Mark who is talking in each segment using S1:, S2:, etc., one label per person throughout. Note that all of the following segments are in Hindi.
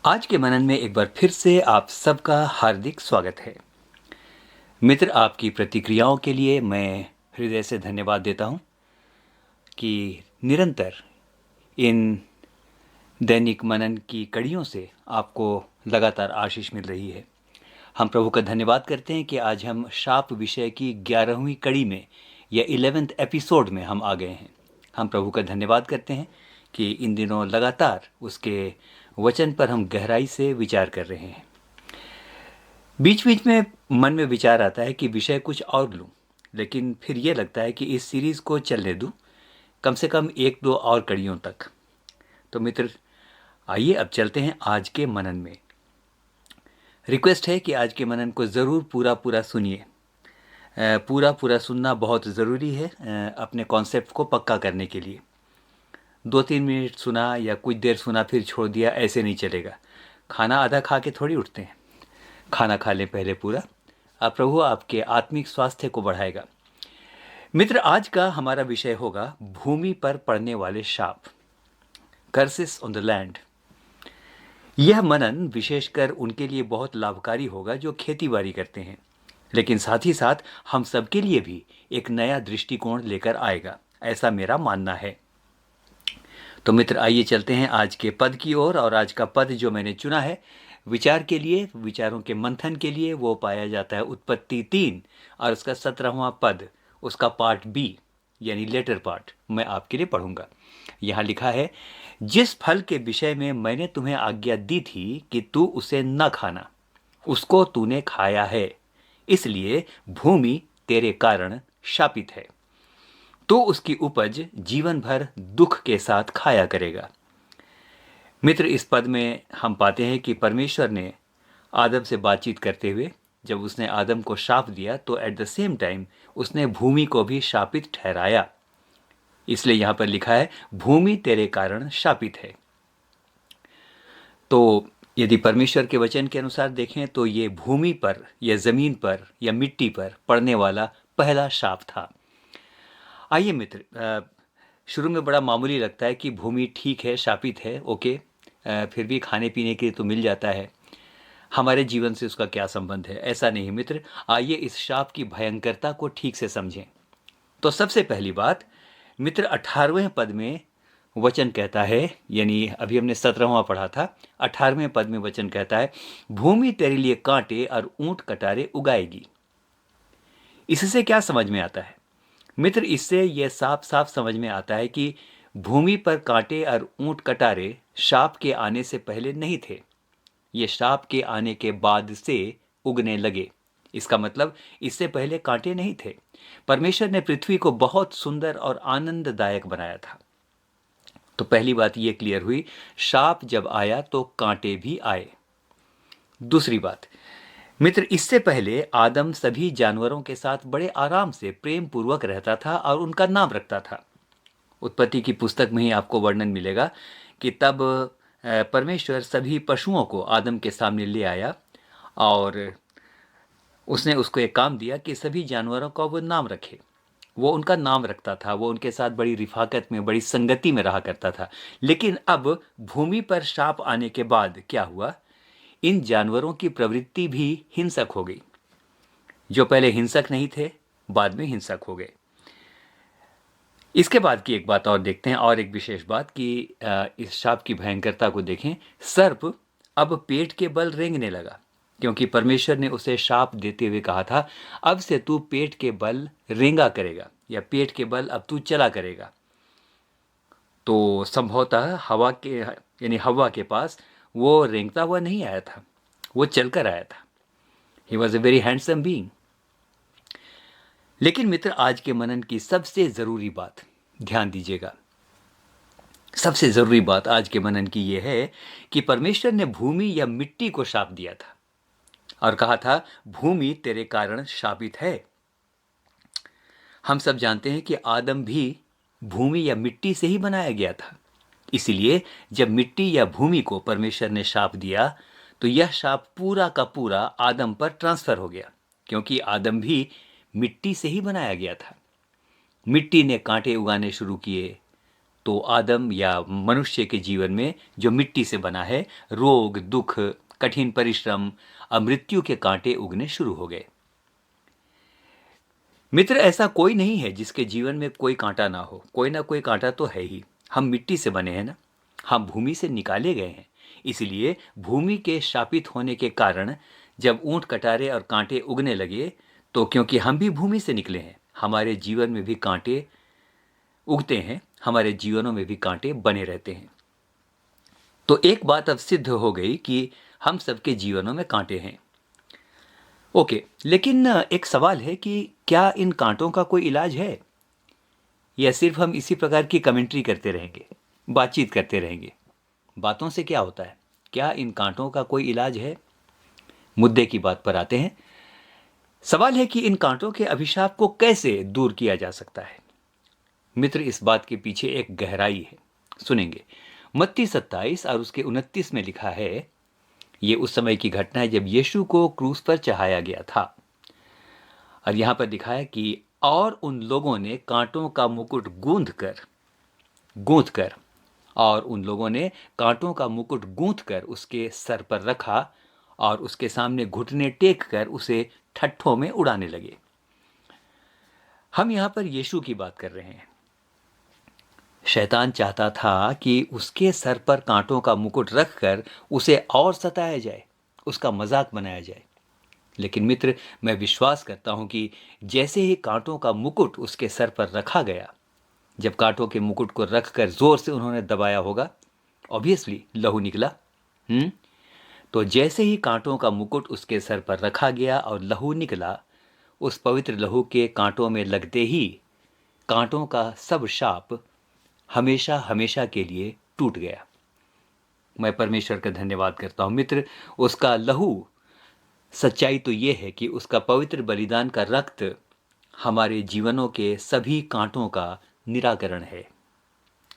S1: आज के मनन में एक बार फिर से आप सबका हार्दिक स्वागत है। मित्र, आपकी प्रतिक्रियाओं के लिए मैं हृदय से धन्यवाद देता हूं कि निरंतर इन दैनिक मनन की कड़ियों से आपको लगातार आशीष मिल रही है। हम प्रभु का धन्यवाद करते हैं कि आज हम शाप विषय की 11वीं कड़ी में या 11वें एपिसोड में हम आ गए हैं। हम प्रभु का धन्यवाद करते हैं कि इन दिनों लगातार उसके वचन पर हम गहराई से विचार कर रहे हैं। बीच बीच में मन में विचार आता है कि विषय कुछ और लूं, लेकिन फिर यह लगता है कि इस सीरीज को चलने दूं, कम से कम एक दो और कड़ियों तक। तो मित्र, आइए अब चलते हैं आज के मनन में। रिक्वेस्ट है कि आज के मनन को ज़रूर पूरा पूरा सुनिए। पूरा पूरा सुनना बहुत ज़रूरी है अपने कॉन्सेप्ट को पक्का करने के लिए। 2-3 मिनट सुना या कुछ देर सुना फिर छोड़ दिया, ऐसे नहीं चलेगा। खाना आधा खा के थोड़ी उठते हैं। खाना खा लें पहले पूरा। अब प्रभु आपके आत्मिक स्वास्थ्य को बढ़ाएगा। मित्र, आज का हमारा विषय होगा भूमि पर पड़ने वाले शाप, कर्सेस ऑन द लैंड। यह मनन विशेषकर उनके लिए बहुत लाभकारी होगा जो खेती बाड़ी करते हैं, लेकिन साथ ही साथ हम सबके लिए भी एक नया दृष्टिकोण लेकर आएगा, ऐसा मेरा मानना है। तो मित्र, आइए चलते हैं आज के पद की ओर। और आज का पद जो मैंने चुना है विचार के लिए, विचारों के मंथन के लिए, वो पाया जाता है उत्पत्ति 3 और उसका 17वां पद, उसका पार्ट बी यानी लेटर पार्ट मैं आपके लिए पढ़ूंगा। यहाँ लिखा है, जिस फल के विषय में मैंने तुम्हें आज्ञा दी थी कि तू उसे न खाना, उसको तूने खाया है, इसलिए भूमि तेरे कारण शापित है। तो उसकी उपज जीवन भर दुख के साथ खाया करेगा। मित्र, इस पद में हम पाते हैं कि परमेश्वर ने आदम से बातचीत करते हुए जब उसने आदम को शाप दिया तो एट द सेम टाइम उसने भूमि को भी शापित ठहराया। इसलिए यहां पर लिखा है, भूमि तेरे कारण शापित है। तो यदि परमेश्वर के वचन के अनुसार देखें तो ये भूमि पर या जमीन पर या मिट्टी पर पड़ने वाला पहला शाप था। आइए मित्र, शुरू में बड़ा मामूली लगता है कि भूमि ठीक है, शापित है, ओके, फिर भी खाने पीने के लिए तो मिल जाता है, हमारे जीवन से उसका क्या संबंध है? ऐसा नहीं मित्र, आइए इस शाप की भयंकरता को ठीक से समझें। तो सबसे पहली बात मित्र, 18वें पद में वचन कहता है, यानी अभी हमने 17वां पढ़ा था, 18वें पद में वचन कहता है, भूमि तेरे लिए कांटे और ऊंट कटारे उगाएगी। इससे क्या समझ में आता है मित्र? इससे यह साफ साफ समझ में आता है कि भूमि पर कांटे और ऊंट कटारे शाप के आने से पहले नहीं थे, ये शाप के आने के बाद से उगने लगे। इसका मतलब इससे पहले कांटे नहीं थे। परमेश्वर ने पृथ्वी को बहुत सुंदर और आनंददायक बनाया था। तो पहली बात ये क्लियर हुई, शाप जब आया तो कांटे भी आए। दूसरी बात मित्र, इससे पहले आदम सभी जानवरों के साथ बड़े आराम से प्रेम पूर्वक रहता था और उनका नाम रखता था। उत्पत्ति की पुस्तक में ही आपको वर्णन मिलेगा कि तब परमेश्वर सभी पशुओं को आदम के सामने ले आया और उसने उसको एक काम दिया कि सभी जानवरों का वो नाम रखे। वो उनका नाम रखता था, वो उनके साथ बड़ी रिफाकत में, बड़ी संगति में रहा करता था। लेकिन अब भूमि पर शाप आने के बाद क्या हुआ? इन जानवरों की प्रवृत्ति भी हिंसक हो गई। जो पहले हिंसक नहीं थे, बाद में हिंसक हो गए। इसके बाद की एक बात और देखते हैं, और एक विशेष बात कि इस शाप की भयंकरता को देखें। सर्प अब पेट के बल रेंगने लगा, क्योंकि परमेश्वर ने उसे शाप देते हुए कहा था, अब से तू पेट के बल रेंगा करेगा, या पेट के बल अब तू चला करेगा। तो संभवतः हवा के पास वो रेंगता हुआ नहीं आया था, वो चलकर आया था। He was a very handsome being. लेकिन मित्र, आज के मनन की सबसे जरूरी बात ध्यान दीजिएगा। सबसे जरूरी बात आज के मनन की यह है कि परमेश्वर ने भूमि या मिट्टी को शाप दिया था और कहा था, भूमि तेरे कारण शापित है। हम सब जानते हैं कि आदम भी भूमि या मिट्टी से ही बनाया गया था। इसलिए जब मिट्टी या भूमि को परमेश्वर ने शाप दिया तो यह शाप पूरा का पूरा आदम पर ट्रांसफर हो गया, क्योंकि आदम भी मिट्टी से ही बनाया गया था। मिट्टी ने कांटे उगाने शुरू किए, तो आदम या मनुष्य के जीवन में जो मिट्टी से बना है, रोग, दुख, कठिन परिश्रम, मृत्यु के कांटे उगने शुरू हो गए। मित्र, ऐसा कोई नहीं है जिसके जीवन में कोई कांटा ना हो। कोई ना कोई कांटा तो है ही। हम मिट्टी से बने हैं ना, हम भूमि से निकाले गए हैं। इसलिए भूमि के शापित होने के कारण जब ऊंट कटारे और कांटे उगने लगे, तो क्योंकि हम भी भूमि से निकले हैं, हमारे जीवन में भी कांटे उगते हैं, हमारे जीवनों में भी कांटे बने रहते हैं। तो एक बात अब सिद्ध हो गई कि हम सबके जीवनों में कांटे हैं। ओके, लेकिन एक सवाल है कि क्या इन कांटों का कोई इलाज है, या सिर्फ हम इसी प्रकार की कमेंट्री करते रहेंगे, बातचीत करते रहेंगे? बातों से क्या होता है? क्या इन कांटों का कोई इलाज है? मुद्दे की बात पर आते हैं। सवाल है कि इन कांटों के अभिशाप को कैसे दूर किया जा सकता है। मित्र, इस बात के पीछे एक गहराई है, सुनेंगे। मत्ती 27 और उसके 29 में लिखा है, ये उस समय की घटना है जब यीशु को क्रूस पर चढ़ाया गया था। और यहां पर लिखा है कि और उन लोगों ने कांटों का मुकुट गूंथ कर उसके सर पर रखा और उसके सामने घुटने टेक कर उसे ठट्ठों में उड़ाने लगे। हम यहां पर यीशु की बात कर रहे हैं। शैतान चाहता था कि उसके सर पर कांटों का मुकुट रखकर उसे और सताया जाए, उसका मजाक बनाया जाए। लेकिन मित्र, मैं विश्वास करता हूं कि जैसे ही कांटों का मुकुट उसके सर पर रखा गया, जब कांटों के मुकुट को रखकर जोर से उन्होंने दबाया होगा, ऑब्वियसली लहू निकला। तो जैसे ही कांटों का मुकुट उसके सर पर रखा गया और लहू निकला, उस पवित्र लहू के कांटों में लगते ही कांटों का सब शाप हमेशा हमेशा के लिए टूट गया। मैं परमेश्वर का धन्यवाद करता हूं मित्र। उसका लहू, सच्चाई तो यह है कि उसका पवित्र बलिदान का रक्त हमारे जीवनों के सभी कांटों का निराकरण है।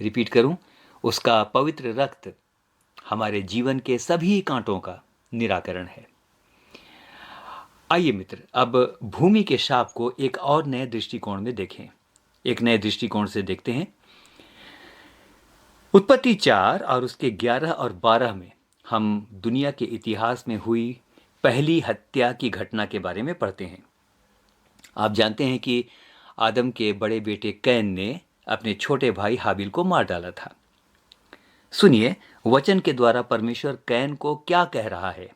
S1: रिपीट करूं, उसका पवित्र रक्त हमारे जीवन के सभी कांटों का निराकरण है। आइए मित्र, अब भूमि के शाप को एक और नए दृष्टिकोण में देखें, एक नए दृष्टिकोण से देखते हैं। उत्पत्ति 4 और उसके 11 और 12 में हम दुनिया के इतिहास में हुई पहली हत्या की घटना के बारे में पढ़ते हैं। आप जानते हैं कि आदम के बड़े बेटे कैन ने अपने छोटे भाई हाबिल को मार डाला था। सुनिए, वचन के द्वारा परमेश्वर कैन को क्या कह रहा है।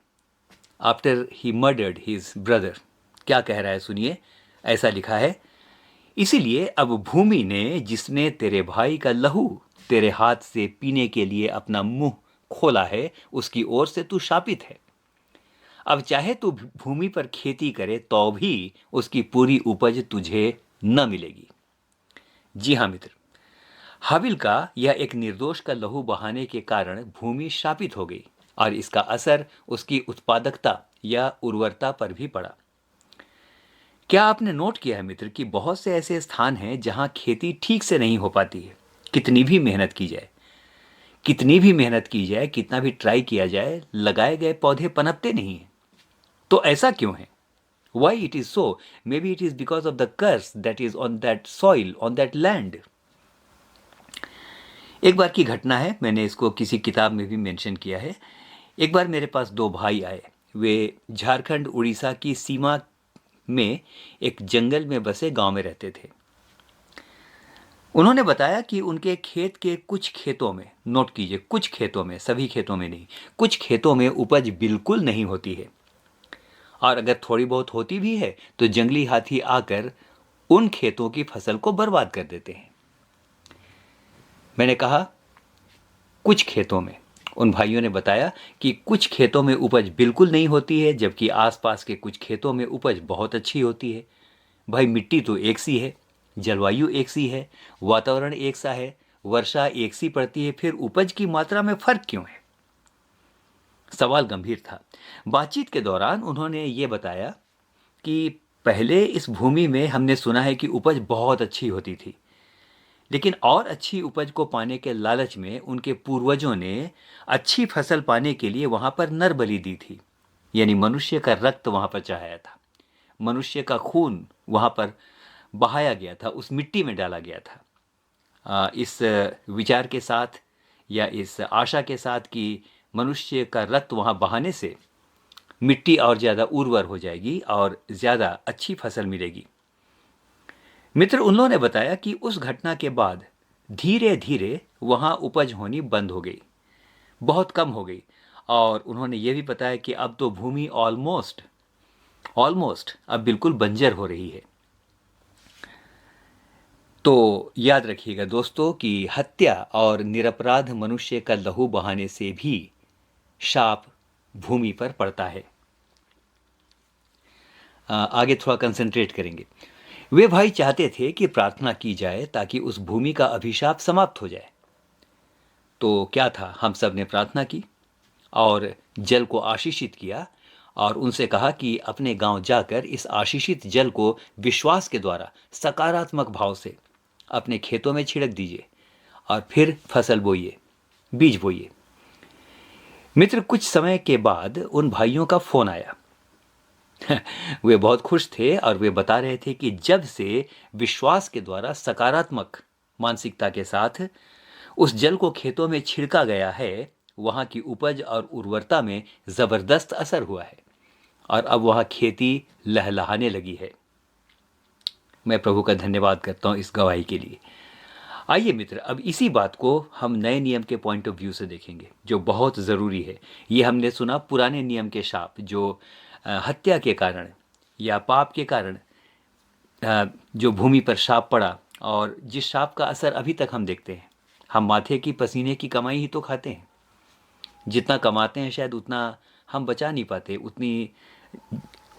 S1: After he murdered his brother, क्या कह रहा है सुनिए। ऐसा लिखा है, इसीलिए अब भूमि ने, जिसने तेरे भाई का लहू तेरे हाथ से पीने के लिए अपना मुंह खोला है, उसकी ओर से तू शापित है। अब चाहे तू भूमि पर खेती करे तो भी उसकी पूरी उपज तुझे न मिलेगी। जी हाँ मित्र, हाबिल का यह एक निर्दोष का लहू बहाने के कारण भूमि शापित हो गई और इसका असर उसकी उत्पादकता या उर्वरता पर भी पड़ा। क्या आपने नोट किया है मित्र कि बहुत से ऐसे स्थान हैं जहां खेती ठीक से नहीं हो पाती है। कितनी भी मेहनत की जाए, कितना भी ट्राई किया जाए, लगाए गए पौधे पनपते नहीं हैं। तो ऐसा क्यों है? Why it is so? Maybe it is because of the curse that is on that soil, on that land. एक बार की घटना है, मैंने इसको किसी किताब में भी मेंशन किया है। एक बार मेरे पास दो भाई आए। वे झारखंड उड़ीसा की सीमा में एक जंगल में बसे गांव में रहते थे। उन्होंने बताया कि उनके खेत के कुछ खेतों में, नोट कीजिए, कुछ खेतों में, सभी खेतों में नहीं, कुछ खेतों में उपज बिल्कुल नहीं होती है, और अगर थोड़ी बहुत होती भी है तो जंगली हाथी आकर उन खेतों की फसल को बर्बाद कर देते हैं। मैंने कहा कुछ खेतों में। उन भाइयों ने बताया कि कुछ खेतों में उपज बिल्कुल नहीं होती है, जबकि आसपास के कुछ खेतों में उपज बहुत अच्छी होती है। भाई, मिट्टी तो एक सी है, जलवायु एक सी है, वातावरण एक सा है, वर्षा एक सी पड़ती है, फिर उपज की मात्रा में फर्क क्यों है? सवाल गंभीर था। बातचीत के दौरान उन्होंने ये बताया कि पहले इस भूमि में हमने सुना है कि उपज बहुत अच्छी होती थी, लेकिन और अच्छी उपज को पाने के लालच में उनके पूर्वजों ने अच्छी फसल पाने के लिए वहां पर नर बलि दी थी, यानी मनुष्य का रक्त वहां पर चढ़ाया था, मनुष्य का खून वहां पर बहाया गया था, उस मिट्टी में डाला गया था। इस विचार के साथ या इस आशा के साथ कि मनुष्य का रक्त वहाँ बहाने से मिट्टी और ज़्यादा उर्वर हो जाएगी और ज़्यादा अच्छी फसल मिलेगी। मित्र उन ने बताया कि उस घटना के बाद धीरे धीरे वहाँ उपज होनी बंद हो गई, बहुत कम हो गई। और उन्होंने ये भी बताया कि अब तो भूमि ऑलमोस्ट ऑलमोस्ट अब बिल्कुल बंजर हो रही है। तो याद रखिएगा दोस्तों कि हत्या और निरपराध मनुष्य का लहू बहाने से भी शाप भूमि पर पड़ता है। आगे थोड़ा कंसंट्रेट करेंगे। वे भाई चाहते थे कि प्रार्थना की जाए ताकि उस भूमि का अभिशाप समाप्त हो जाए। तो क्या था, हम सब ने प्रार्थना की और जल को आशीषित किया और उनसे कहा कि अपने गांव जाकर इस आशीषित जल को विश्वास के द्वारा सकारात्मक भाव से अपने खेतों में छिड़क दीजिए और फिर फसल बोइए, बीज बोइए। मित्र कुछ समय के बाद उन भाइयों का फोन आया। वे बहुत खुश थे और वे बता रहे थे कि जब से विश्वास के द्वारा सकारात्मक मानसिकता के साथ उस जल को खेतों में छिड़का गया है, वहां की उपज और उर्वरता में जबरदस्त असर हुआ है और अब वहां खेती लहलहाने लगी है। मैं प्रभु का धन्यवाद करता हूं इस गवाही के लिए। आइए मित्र, अब इसी बात को हम नए नियम के पॉइंट ऑफ व्यू से देखेंगे, जो बहुत ज़रूरी है। ये हमने सुना पुराने नियम के शाप, जो हत्या के कारण या पाप के कारण जो भूमि पर शाप पड़ा, और जिस शाप का असर अभी तक हम देखते हैं। हम माथे की पसीने की कमाई ही तो खाते हैं। जितना कमाते हैं शायद उतना हम बचा नहीं पाते, उतनी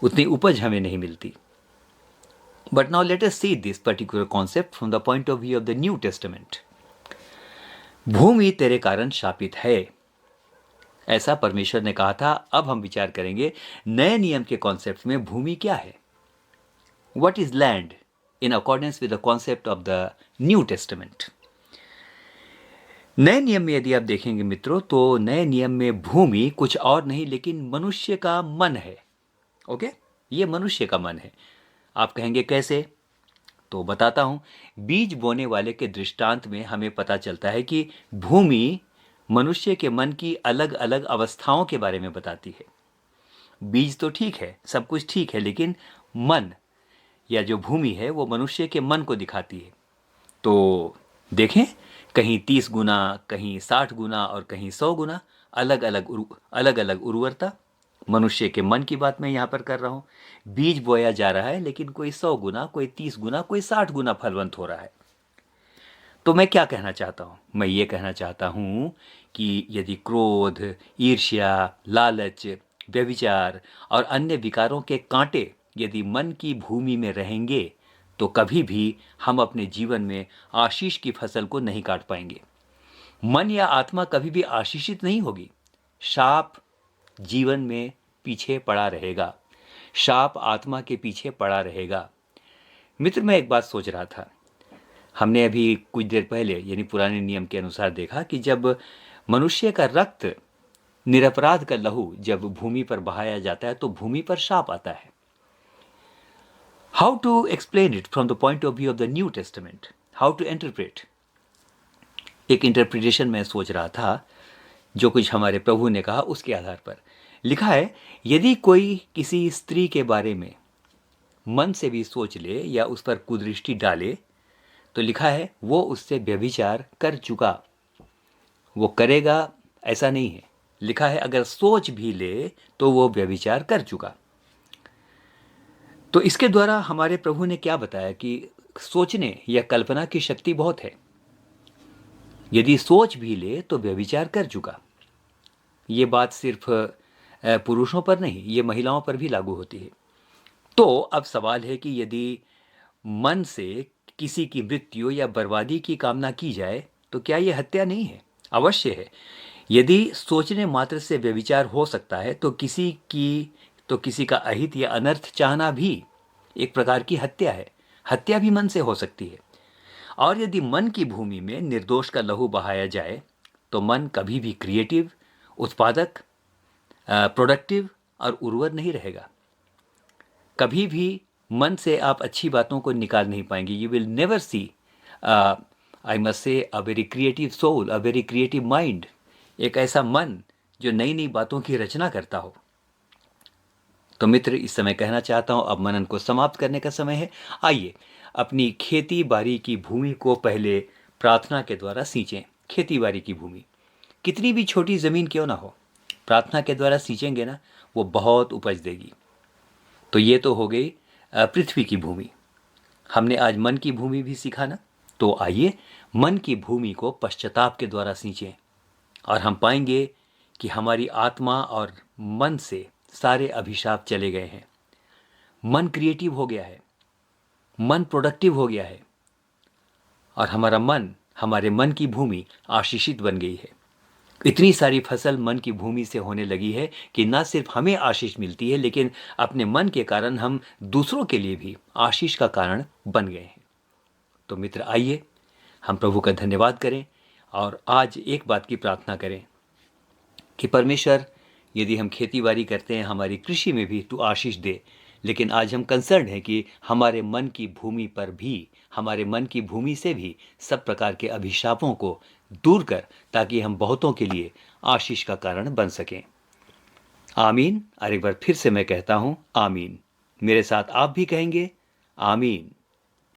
S1: उतनी उपज हमें नहीं मिलती। But now let us see this particular concept from the point of view of the New Testament. भूमि तेरे कारण शापित है, ऐसा परमेश्वर ने कहा था। अब हम विचार करेंगे नए नियम के कॉन्सेप्ट में भूमि क्या है। What is land in accordance with the concept of the New Testament? नए नियम में यदि आप देखेंगे मित्रों, तो नए नियम में भूमि कुछ और नहीं लेकिन मनुष्य का मन है। ओके, ये मनुष्य का मन है। आप कहेंगे कैसे? तो बताता हूं। बीज बोने वाले के दृष्टांत में हमें पता चलता है कि भूमि मनुष्य के मन की अलग अलग अवस्थाओं के बारे में बताती है। बीज तो ठीक है, सब कुछ ठीक है, लेकिन मन या जो भूमि है वो मनुष्य के मन को दिखाती है। तो देखें, कहीं 30 गुना, कहीं 60 गुना और कहीं 100 गुना अलग अलग उर्वरता। मनुष्य के मन की बात मैं यहाँ पर कर रहा हूँ। बीज बोया जा रहा है लेकिन कोई 100 गुना, कोई 30 गुना, कोई 60 गुना फलवंत हो रहा है। तो मैं क्या कहना चाहता हूँ? मैं ये कहना चाहता हूँ कि यदि क्रोध, ईर्ष्या, लालच, व्यभिचार और अन्य विकारों के कांटे यदि मन की भूमि में रहेंगे तो कभी भी हम अपने जीवन में आशीष की फसल को नहीं काट पाएंगे। मन या आत्मा कभी भी आशीषित नहीं होगी। शाप जीवन में पीछे पड़ा रहेगा, शाप आत्मा के पीछे पड़ा रहेगा। मित्र, मैं एक बात सोच रहा था। हमने अभी कुछ देर पहले यानी पुराने नियम के अनुसार देखा कि जब मनुष्य का रक्त, निरपराध का लहू जब भूमि पर बहाया जाता है तो भूमि पर शाप आता है। How to explain it from the point of view of the New Testament? How to interpret? एक इंटरप्रिटेशन मैं सोच रहा था, जो कुछ हमारे प्रभु ने कहा उसके आधार पर। लिखा है, यदि कोई किसी स्त्री के बारे में मन से भी सोच ले या उस पर कुदृष्टि डाले, तो लिखा है वो उससे व्यभिचार कर चुका। वो करेगा ऐसा नहीं है, लिखा है अगर सोच भी ले तो वो व्यभिचार कर चुका। तो इसके द्वारा हमारे प्रभु ने क्या बताया कि सोचने या कल्पना की शक्ति बहुत है। यदि सोच भी ले तो व्यभिचार कर चुका। ये बात सिर्फ पुरुषों पर नहीं, ये महिलाओं पर भी लागू होती है। तो अब सवाल है कि यदि मन से किसी की मृत्यु या बर्बादी की कामना की जाए तो क्या यह हत्या नहीं है? अवश्य है। यदि सोचने मात्र से व्यभिचार हो सकता है तो किसी का अहित या अनर्थ चाहना भी एक प्रकार की हत्या है। हत्या भी मन से हो सकती है। और यदि मन की भूमि में निर्दोष का लहू बहाया जाए तो मन कभी भी क्रिएटिव, उत्पादक, प्रोडक्टिव और उर्वर नहीं रहेगा। कभी भी मन से आप अच्छी बातों को निकाल नहीं पाएंगे। You will never see I must say a very creative soul, a very creative mind, एक ऐसा मन जो नई नई बातों की रचना करता हो। तो मित्र, इस समय कहना चाहता हूं अब मनन को समाप्त करने का समय है। आइए अपनी खेती बाड़ी की भूमि को पहले प्रार्थना के द्वारा सींचें। खेती बाड़ी की भूमि कितनी भी छोटी जमीन क्यों ना हो, प्रार्थना के द्वारा सींचेंगे ना, वो बहुत उपज देगी। तो ये तो हो गई पृथ्वी की भूमि। हमने आज मन की भूमि भी सीखा ना। तो आइए मन की भूमि को पश्चाताप के द्वारा सींचें और हम पाएंगे कि हमारी आत्मा और मन से सारे अभिशाप चले गए हैं। मन क्रिएटिव हो गया है, मन प्रोडक्टिव हो गया है और हमारे मन की भूमि आशीषित बन गई है। इतनी सारी फसल मन की भूमि से होने लगी है कि न सिर्फ हमें आशीष मिलती है, लेकिन अपने मन के कारण हम दूसरों के लिए भी आशीष का कारण बन गए हैं। तो मित्र, आइए हम प्रभु का धन्यवाद करें और आज एक बात की प्रार्थना करें कि परमेश्वर, यदि हम खेती बाड़ी करते हैं, हमारी कृषि में भी तू आशीष दे। लेकिन आज हम कंसर्न हैं कि हमारे मन की भूमि पर भी, हमारे मन की भूमि से भी सब प्रकार के अभिशापों को दूर कर, ताकि हम बहुतों के लिए आशीष का कारण बन सकें। आमीन। और एक बार फिर से मैं कहता हूं आमीन। मेरे साथ आप भी कहेंगे आमीन।